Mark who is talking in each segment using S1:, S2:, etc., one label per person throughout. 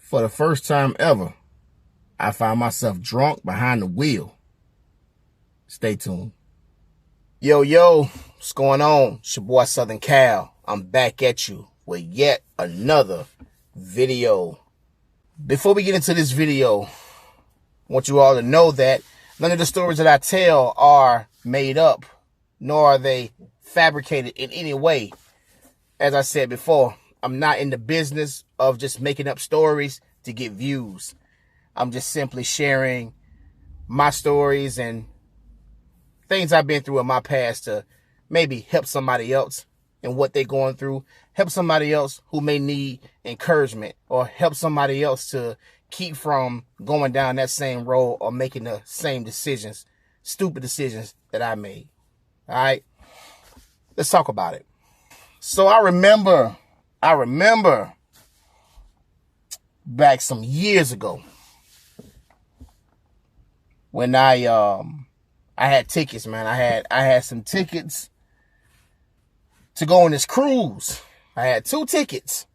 S1: For the first time ever, I found myself drunk behind the wheel. Stay tuned. Yo, what's going on? It's your boy Southern Cal. I'm back at you with yet another video. Before we get into this video, I want you all to know that none of the stories that I tell are made up, nor are they fabricated in any way. As I said before, I'm not in the business of just making up stories to get views. I'm just simply sharing my stories and things I've been through in my past to maybe help somebody else in what they're going through, help somebody else who may need encouragement, or help somebody else to keep from going down that same road or making the same decisions, stupid decisions that I made. All right, let's talk about it. So I remember back some years ago when I had tickets, man. I had some tickets to go on this cruise. I had 2 tickets.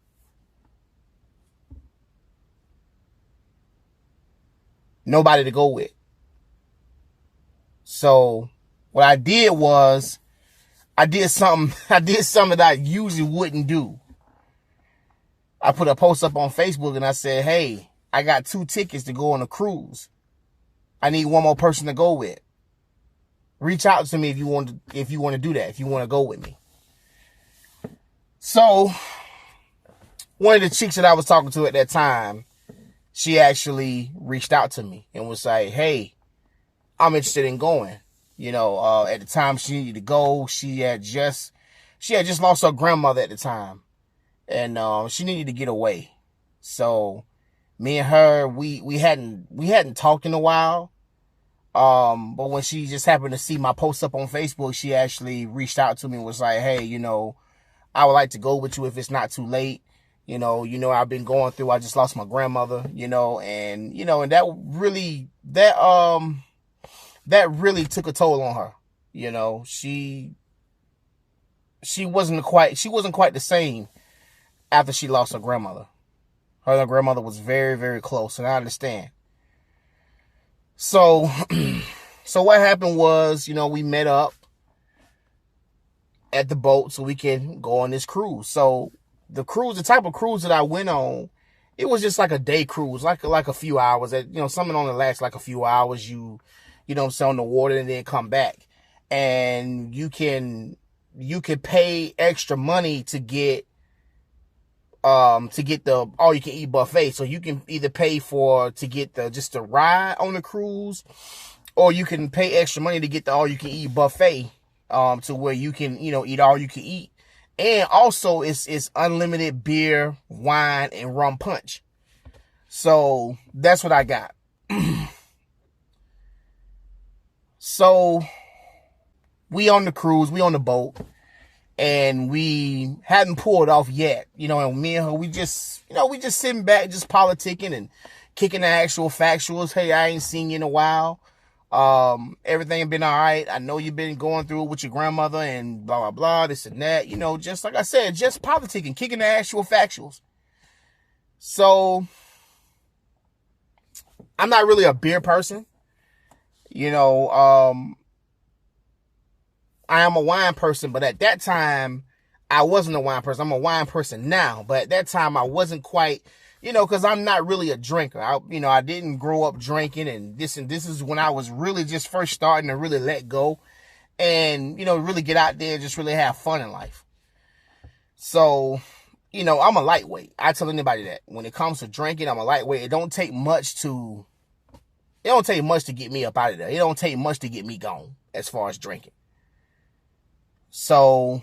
S1: Nobody to go with. So what I did was I did something that I usually wouldn't do. I put a post up on Facebook and I said, hey, I got 2 tickets to go on a cruise. I need one more person to go with. Reach out to me if you want to do that, if you want to go with me. So one of the chicks that I was talking to at that time, she actually reached out to me and was like, hey, I'm interested in going. At the time she needed to go. She had just lost her grandmother at the time. And she needed to get away. So me and her, we hadn't talked in a while. But when she just happened to see my post up on Facebook, she actually reached out to me and was like, hey, I would like to go with you if it's not too late. I've been going through, I just lost my grandmother, and that really took a toll on her. She wasn't quite the same after she lost her grandmother. Her and her grandmother was very, very close, and I understand. So what happened was, we met up at the boat so we can go on this cruise. So the type of cruise that I went on, it was just like a day cruise, like a few hours. Something only lasts like a few hours. You sit on the water and then come back, and you can pay extra money to get the all you can eat buffet. So you can either pay to get just the ride on the cruise, or you can pay extra money to get the all you can eat buffet, to where you can, eat all you can eat. And also it's unlimited beer, wine, and rum punch. So that's what I got. So we on the cruise, we on the boat, and we hadn't pulled off yet, and me and her, we just sitting back, just politicking and kicking the actual factuals. Hey, I ain't seen you in a while. Everything been all right. I know you've been going through it with your grandmother and blah, blah, blah, this and that, just like I said, just politicking, kicking the actual factuals. So I'm not really a beer person. I am a wine person, but at that time, I wasn't a wine person. I'm a wine person now, but at that time, I wasn't quite, because I'm not really a drinker. I didn't grow up drinking, and this is when I was really just first starting to really let go and, really get out there and just really have fun in life. So, I'm a lightweight. I tell anybody that when it comes to drinking, I'm a lightweight. It don't take much to get me up out of there. It don't take much to get me gone as far as drinking. So,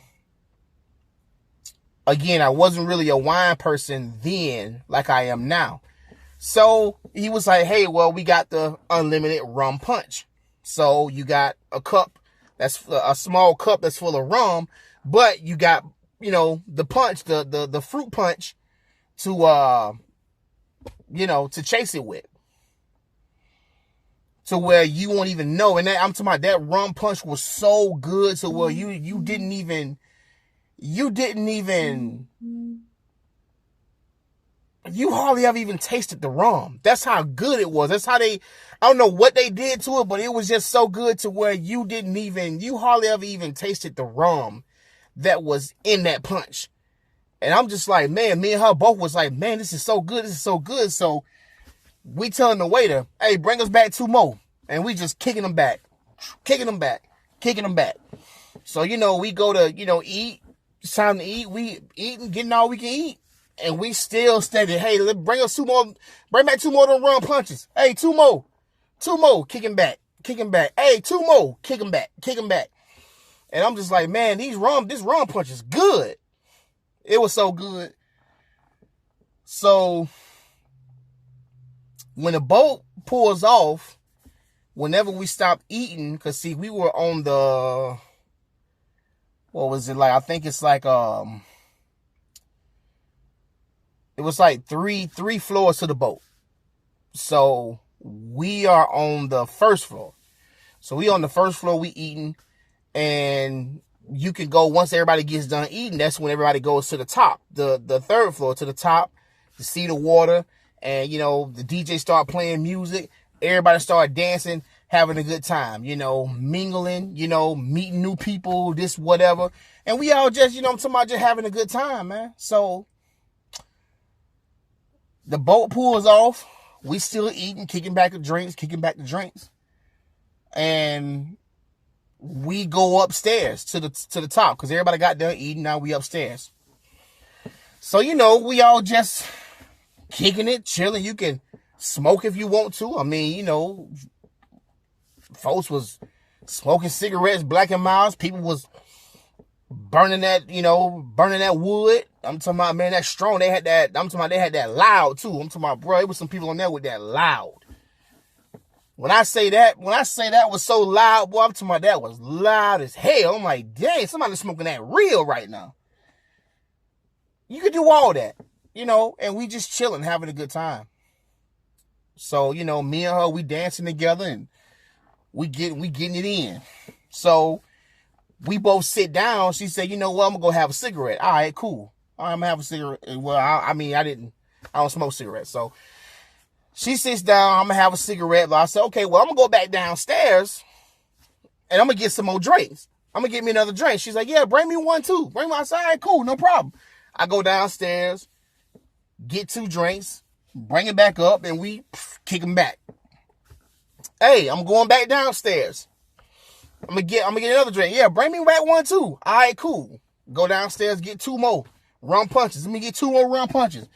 S1: again, I wasn't really a wine person then like I am now. So, he was like, hey, well, we got the unlimited rum punch. So, you got a cup, that's a small cup that's full of rum, but you got, the punch, the fruit punch to chase it with. To where you won't even know. And I'm talking about that rum punch was so good to where you didn't even you hardly ever even tasted the rum. That's how good it was. That's how I don't know what they did to it, but it was just so good to where you hardly ever even tasted the rum that was in that punch. And I'm just like, man, me and her both was like, man, this is so good. This is so good. So we telling the waiter, hey, bring us back 2 more. And we just kicking them back. So, we go to, eat. It's time to eat. We eating, getting all we can eat. And we still steady. Hey, bring us 2 more. Bring back 2 more of them rum punches. Hey, 2 more. 2 more. Kicking back. Hey, 2 more. Kicking back. And I'm just like, man, this rum punch is good. It was so good. So when the boat pulls off, whenever we stop eating, because see, we were on the, what was it like? I think it's like, it was like three floors to the boat. So we are on the first floor. So we on the first floor, we eating, and you can go, once everybody gets done eating, that's when everybody goes to the top, the 3rd floor, to the top to see the water. And, the DJ start playing music. Everybody start dancing, having a good time, mingling, meeting new people, this, whatever. And we all just, I'm talking about just having a good time, man. So the boat pulls off. We still eating, kicking back the drinks. And we go upstairs to the top because everybody got done eating. Now we upstairs. So, we all just kicking it, chilling. You can smoke if you want to. I mean, folks was smoking cigarettes, Black and Milds. People was burning that wood. I'm talking about, man, that strong. They had that loud too. I'm talking about, bro, it was some people on there with that loud. When I say that was so loud, boy, I'm talking about that was loud as hell. I'm like, dang, somebody's smoking that real right now. You could do all that, and we just chilling, having a good time. So, me and her, we dancing together and we getting it in. So we both sit down. She said, I'm going to go have a cigarette. All right, cool. All right, I'm going to have a cigarette. Well, I don't smoke cigarettes. So she sits down, I'm going to have a cigarette. But I said, okay, well, I'm going to go back downstairs and I'm going to get some more drinks. I'm going to get me another drink. She's like, yeah, bring me one too. I said, all right, cool, no problem. I go downstairs, get 2 drinks, bring it back up, and we kick them back. Hey, I'm going back downstairs. I'm gonna get another drink. Yeah, bring me back one too. All right, cool. Go downstairs, get 2 more rum punches. Let me get 2 more rum punches.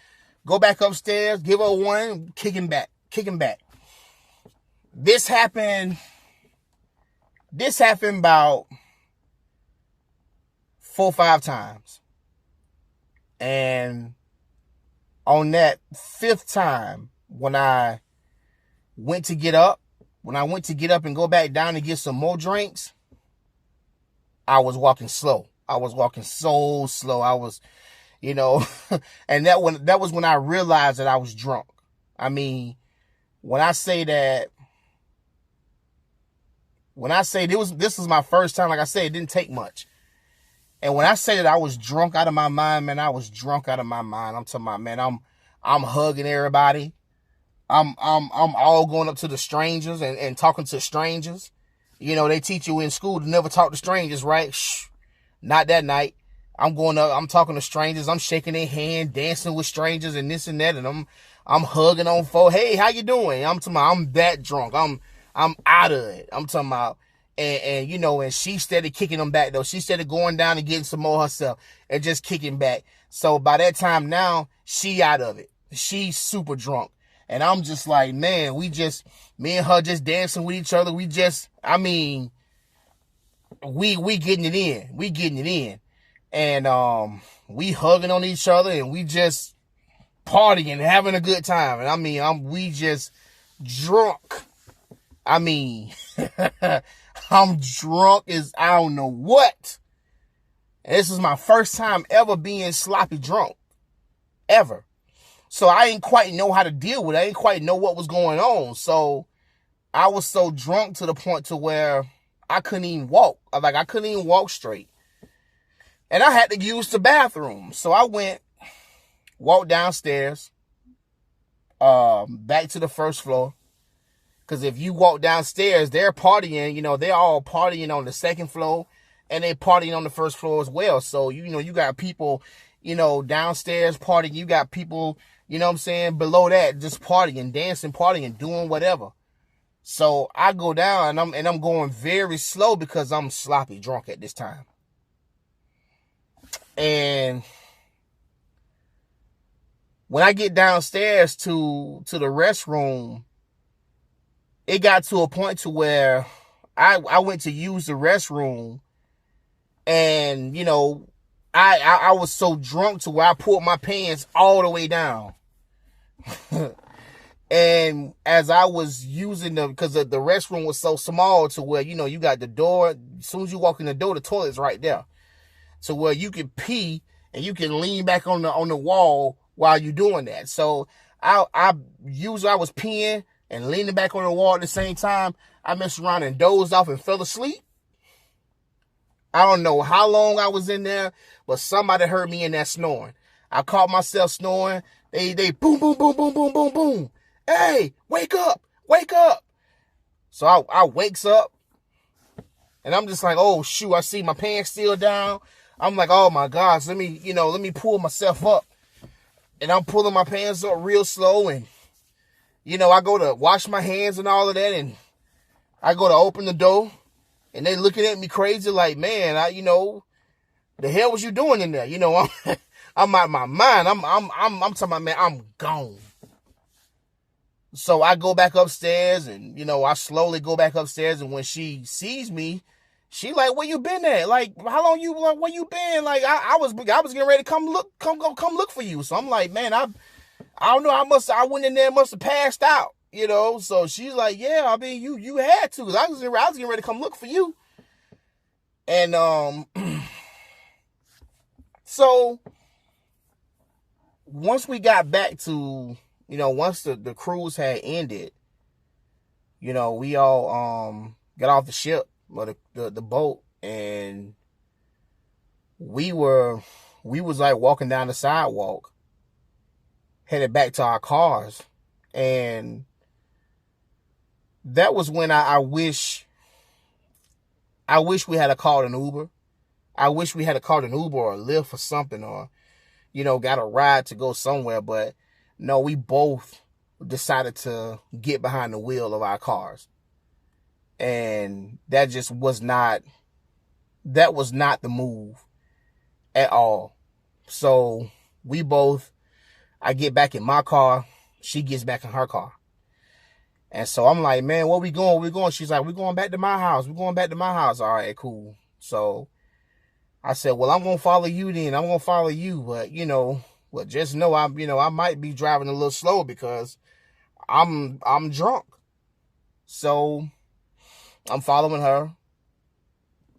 S1: Go back upstairs, give her one, kicking back. This happened about 4 or 5 times. And on that 5th time, when I went to get up and go back down and get some more drinks, I was walking slow. I was walking so slow. I was, and that was when I realized that I was drunk. I mean, when I say this was my first time, like I said, it didn't take much. And when I say that I was drunk out of my mind, man, I was drunk out of my mind. I'm talking about, man, I'm hugging everybody. I'm all going up to the strangers and talking to strangers. They teach you in school to never talk to strangers, right? Shh, not that night. I'm going up, I'm talking to strangers. I'm shaking their hand, dancing with strangers and this and that. And I'm hugging on folks. Hey, how you doing? I'm talking about, I'm that drunk. I'm out of it. I'm talking about, and and she started kicking them back though. She started going down and getting some more herself and just kicking back. So by that time now, she out of it. She's super drunk. And I'm just like, man, me and her just dancing with each other. We getting it in. We getting it in. And we hugging on each other and we just partying, having a good time. And we just drunk. I'm drunk as I don't know what. And this is my first time ever being sloppy drunk. Ever. So I didn't quite know how to deal with it. I didn't quite know what was going on. So I was so drunk to the point to where I couldn't even walk. I couldn't even walk straight. And I had to use the bathroom. So I walked downstairs, back to the first floor. Because if you walk downstairs, they're partying, they're all partying on the second floor and they partying on the first floor as well. So, you got people, downstairs partying. You got people, below that just partying, dancing, partying, doing whatever. So I go down and I'm going very slow because I'm sloppy drunk at this time. And when I get downstairs to the restroom, it got to a point to where I went to use the restroom and, I was so drunk to where I pulled my pants all the way down. And as I was using them, because the restroom was so small to where, you got the door, as soon as you walk in the door, the toilet's right there. So where you can pee and you can lean back on the wall while you're doing that. So I was peeing and leaning back on the wall at the same time. I messed around and dozed off and fell asleep. I don't know how long I was in there, but somebody heard me in there snoring. I caught myself snoring. They boom, boom, boom, boom, boom, boom, boom. Hey, wake up, wake up. So I wakes up and I'm just like, oh shoot, I see my pants still down. I'm like, oh my gosh, let me pull myself up. And I'm pulling my pants up real slow. And, I go to wash my hands and all of that. And I go to open the door and they looking at me crazy like, man, the hell was you doing in there? I'm out of my mind. I'm talking about, man, I'm gone. So I go back upstairs and, I slowly go back upstairs. And when she sees me, she like, where you been at? Like, how long where you been? Like, I was getting ready to come look for you. So I'm like, man, I don't know. I went in there, must have passed out, So she's like, yeah, I mean, you had to. 'Cause I was getting ready to come look for you. And, so once we got back to, once the cruise had ended, we all, got off the ship or the boat, and we was like walking down the sidewalk, headed back to our cars. And that was when I wish we had called an Uber. I wish we had called an Uber or a Lyft or something, or, got a ride to go somewhere. But no, we both decided to get behind the wheel of our cars. And that just was not the move at all. So I get back in my car, she gets back in her car. And so I'm like, man, where we going? We're going. She's like, we're going back to my house. We're going back to my house. All right, cool. So I said, well, I'm going to follow you then. I'm going to follow you. But, well, just know I might be driving a little slow because I'm drunk. So I'm following her.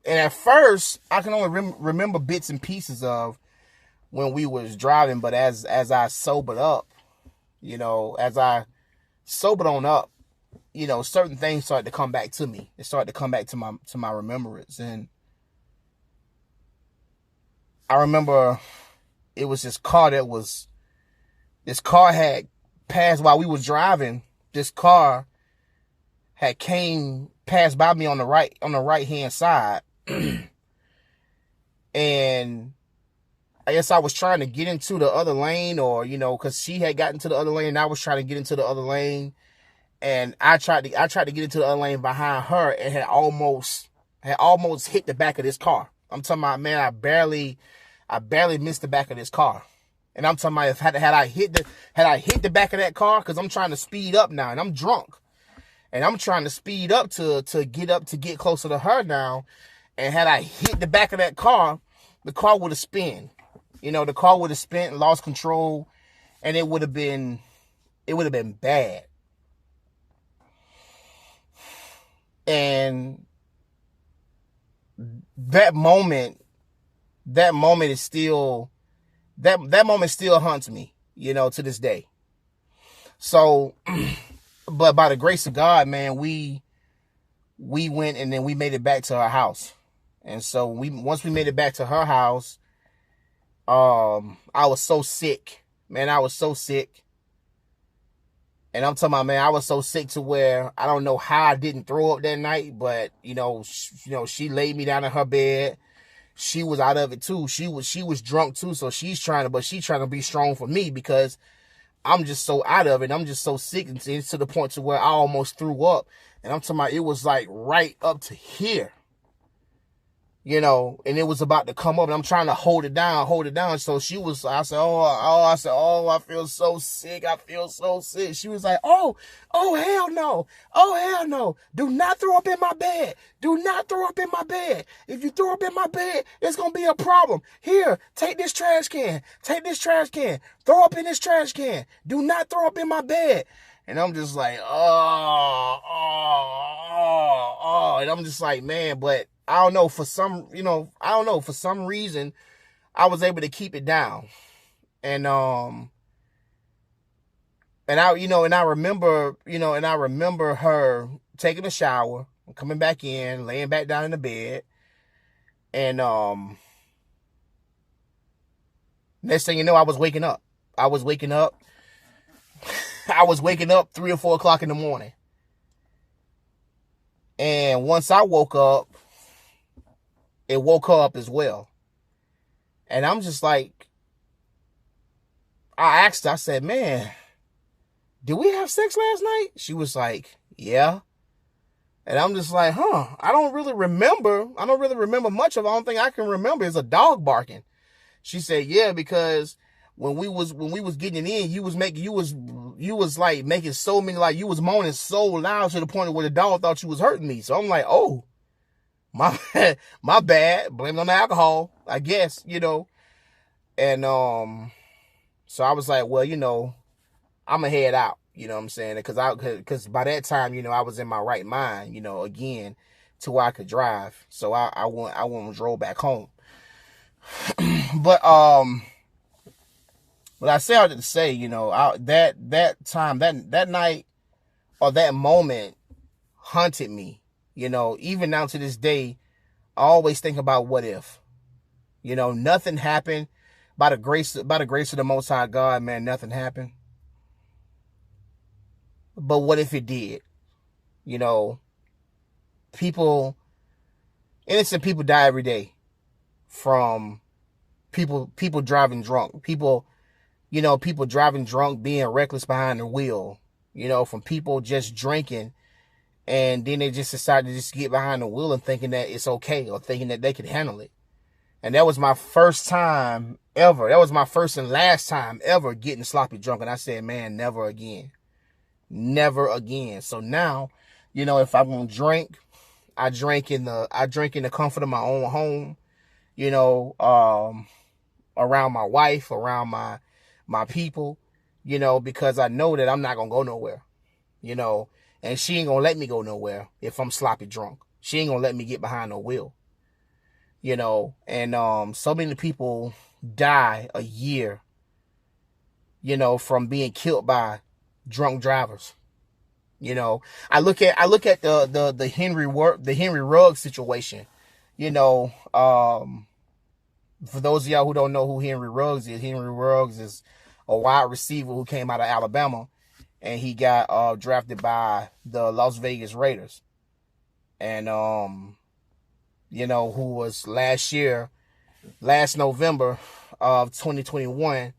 S1: And at first, I can only remember bits and pieces of when we was driving. But as I sobered up, as I sobered on up, certain things started to come back to me. It started to come back to my remembrance. And I remember it was this car had passed while we was driving. This car had passed by me on the right hand side. And I guess I was trying to get into the other lane, or, cause she had gotten to the other lane and I was trying to get into the other lane. And I tried to get into the other lane behind her and had almost hit the back of this car. I'm talking about, man, I barely missed the back of this car. And I'm talking about, if had I hit the back of that car, cause I'm trying to speed up now and I'm drunk. And I'm trying to speed up to get closer to her now. And had I hit the back of that car, the car would have spun. The car would have spun, lost control, and it would have been bad. And that moment is still, that moment still haunts me, to this day. So, but by the grace of God, man, we went and then we made it back to her house. And so once we made it back to her house, I was so sick, man. I was so sick. And I'm talking about, man, I was so sick to where I don't know how I didn't throw up that night, but she laid me down in her bed. She was out of it too. She was drunk too, so she's trying to be strong for me because I'm just so out of it. I'm just so sick, and it's to the point to where I almost threw up. And I'm talking about, it was like right up to here. And it was about to come up, and I'm trying to hold it down. So I said, I feel so sick. She was like, oh, hell no. Oh, hell no. Do not throw up in my bed. Do not throw up in my bed. If you throw up in my bed, it's going to be a problem. Here, take this trash can. Throw up in this trash can. Do not throw up in my bed. And I'm just like, and I'm just like, man, but I don't know, for some reason, I was able to keep it down. And I remember her taking a shower, coming back in, laying back down in the bed. And next thing you know, I was waking up. I was waking up 3 or 4 o'clock in the morning. And once I woke up, it woke her up as well. And I'm just like, I asked her, I said, man, did we have sex last night? She was like, yeah. And I'm just like, I don't really remember much of it. The only thing I can remember is a dog barking. She said, yeah, because when we was getting it in, you was like making so many, like you was moaning so loud to the point where the dog thought you was hurting me. So I'm like, oh, my bad. Blame it on the alcohol, I guess, And so I was like, well, I'm gonna head out. You know what I'm saying? Because by that time, I was in my right mind, again, to where I could drive. So I went and drove back home. But what I say, I didn't say, that time, that night, or that moment haunted me. Even now to this day, I always think about what if. Nothing happened. By the grace of the Most High God, man, nothing happened. But what if it did? Innocent people die every day from people driving drunk. People driving drunk, being reckless behind the wheel. From people just drinking, and then they just decide to just get behind the wheel and thinking that it's okay, or thinking that they can handle it. And that was my first time ever. That was my first and last time ever getting sloppy drunk. And I said, man, never again. Never again. So now, if I'm gonna drink, I drink in the comfort of my own home, around my wife, around my people, because I know that I'm not gonna go nowhere, and she ain't gonna let me go nowhere if I'm sloppy drunk. She ain't gonna let me get behind no wheel, and so many people die a year, from being killed by drunk drivers. I look at the Henry Ruggs situation. For those of y'all who don't know who Henry Ruggs is a wide receiver who came out of Alabama, and he got drafted by the Las Vegas Raiders. And who was last November of 2021,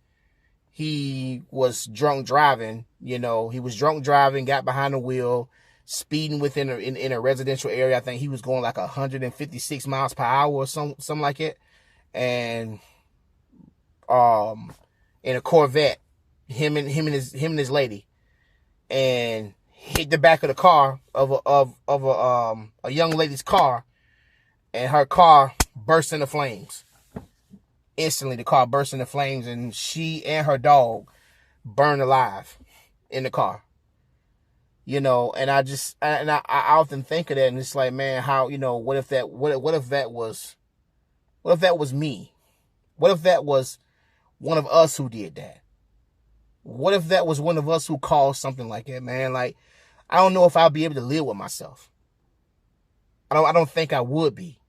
S1: he was drunk driving. He was drunk driving, got behind the wheel, speeding in a residential area. I think he was going like 156 miles per hour or something like it. And in a Corvette, him and his lady, and hit the back of the car of a young lady's car, and her car burst into flames. Instantly, the car burst into flames, and she and her dog burned alive in the car. And I often think of that, and it's like, man, how, what if that was me? What if that was one of us who did that? What if that was one of us who caused something like that, man? Like, I don't know if I'll be able to live with myself. I don't think I would be.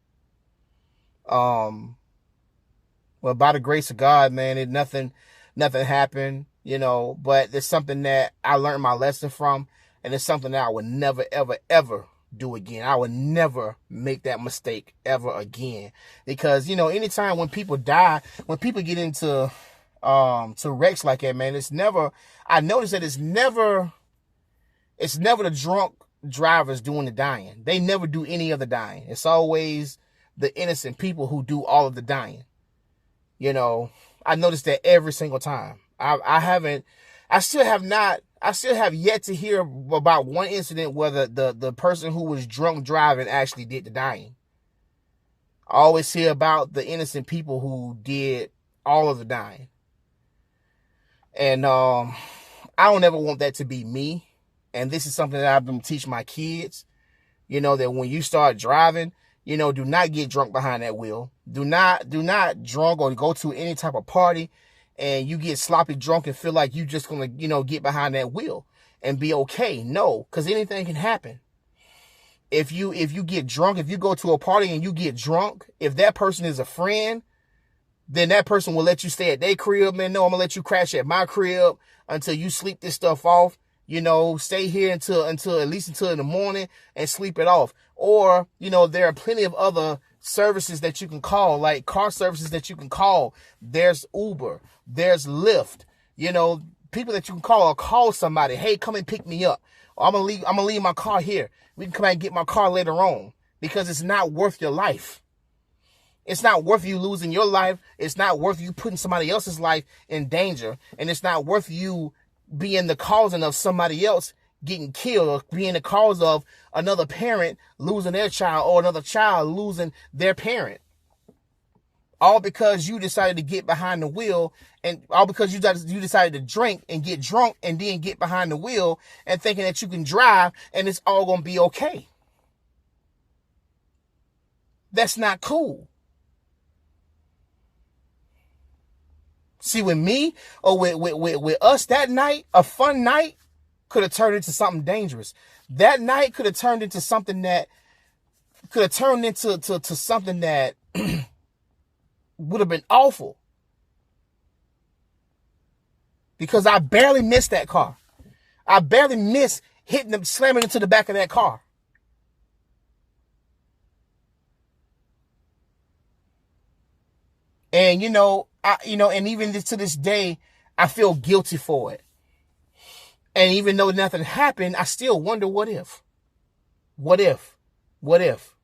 S1: But by the grace of God, man, nothing happened. but it's something that I learned my lesson from, and it's something that I would never, ever, ever do again. I would never make that mistake ever again, because, anytime when people die, when people get into to wrecks like that, man, I noticed that it's never the drunk drivers doing the dying. They never do any of the dying. It's always the innocent people who do all of the dying. I noticed that every single time. I still have yet to hear about one incident where the person who was drunk driving actually did the dying. I always hear about the innocent people who did all of the dying. And I don't ever want that to be me. And this is something that I've been teaching my kids, that when you start driving, do not get drunk behind that wheel. Do not drunk or go to any type of party and you get sloppy drunk and feel like you just going to, get behind that wheel and be okay. No, because anything can happen. If you get drunk, if you go to a party and you get drunk, if that person is a friend, then that person will let you stay at their crib. Man, no, I'm going to let you crash at my crib until you sleep this stuff off. Stay here until at least until in the morning and sleep it off. Or, there are plenty of other services that you can call, like car services that you can call. There's Uber, there's Lyft, people that you can call, or call somebody. Hey, come and pick me up. Or I'm gonna leave my car here. We can come out and get my car later on, because it's not worth your life. It's not worth you losing your life. It's not worth you putting somebody else's life in danger. And it's not worth you being the cause of somebody else getting killed, or being the cause of another parent losing their child, or another child losing their parent. All because you decided to get behind the wheel, and all because you decided to drink and get drunk and then get behind the wheel and thinking that you can drive and it's all going to be okay. That's not cool. See, with me or with us that night, a fun night could have turned into something dangerous. That night could have turned into something that something that would have been awful. Because I barely missed that car. I barely missed slamming into the back of that car. And, and even to this day, I feel guilty for it. And even though nothing happened, I still wonder, what if? What if? What if?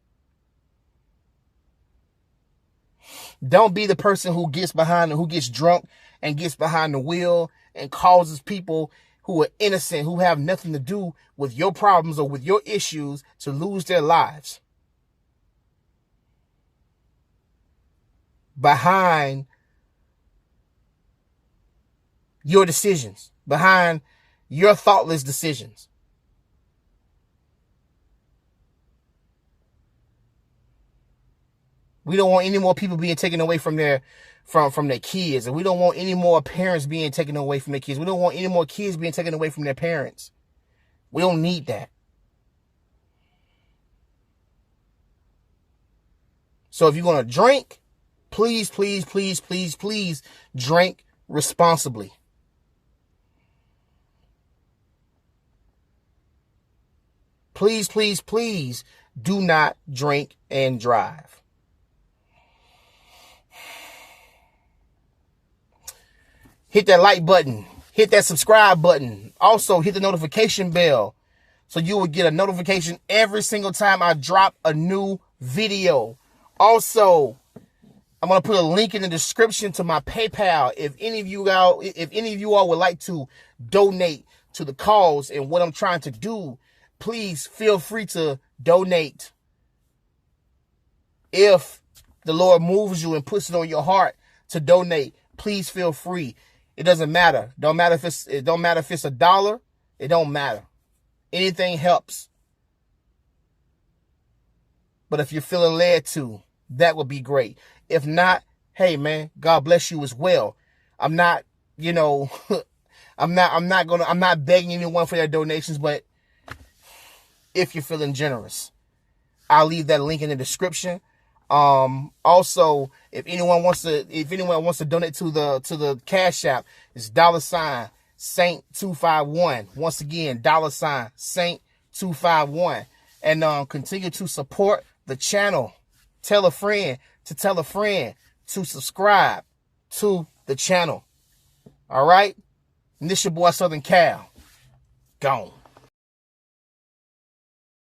S1: Don't be the person who gets drunk and gets behind the wheel and causes people who are innocent, who have nothing to do with your problems or with your issues, to lose their lives behind your decisions, behind your thoughtless decisions. We don't want any more people being taken away from their kids, and we don't want any more parents being taken away from their kids. We don't want any more kids being taken away from their parents. We don't need that. So if you're going to drink, please, please, please, please, please drink responsibly. Please, please, please do not drink and drive. Hit that like button. Hit that subscribe button. Also, hit the notification bell so you will get a notification every single time I drop a new video. Also, I'm going to put a link in the description to my PayPal. If any of you all would like to donate to the cause and what I'm trying to do, please feel free to donate. If the Lord moves you and puts it on your heart to donate, please feel free. It doesn't matter. It don't matter if it's $1. It don't matter. Anything helps. But if you're feeling led to, that would be great. If not, hey man, God bless you as well. I'm not, I'm not begging anyone for their donations, but if you're feeling generous, I'll leave that link in the description. Also, if anyone wants to donate to the Cash App, it's $Saint251. Once again, $Saint251. And continue to support the channel. Tell a friend to tell a friend to subscribe to the channel. All right? And this your boy Southern Cal. Gone.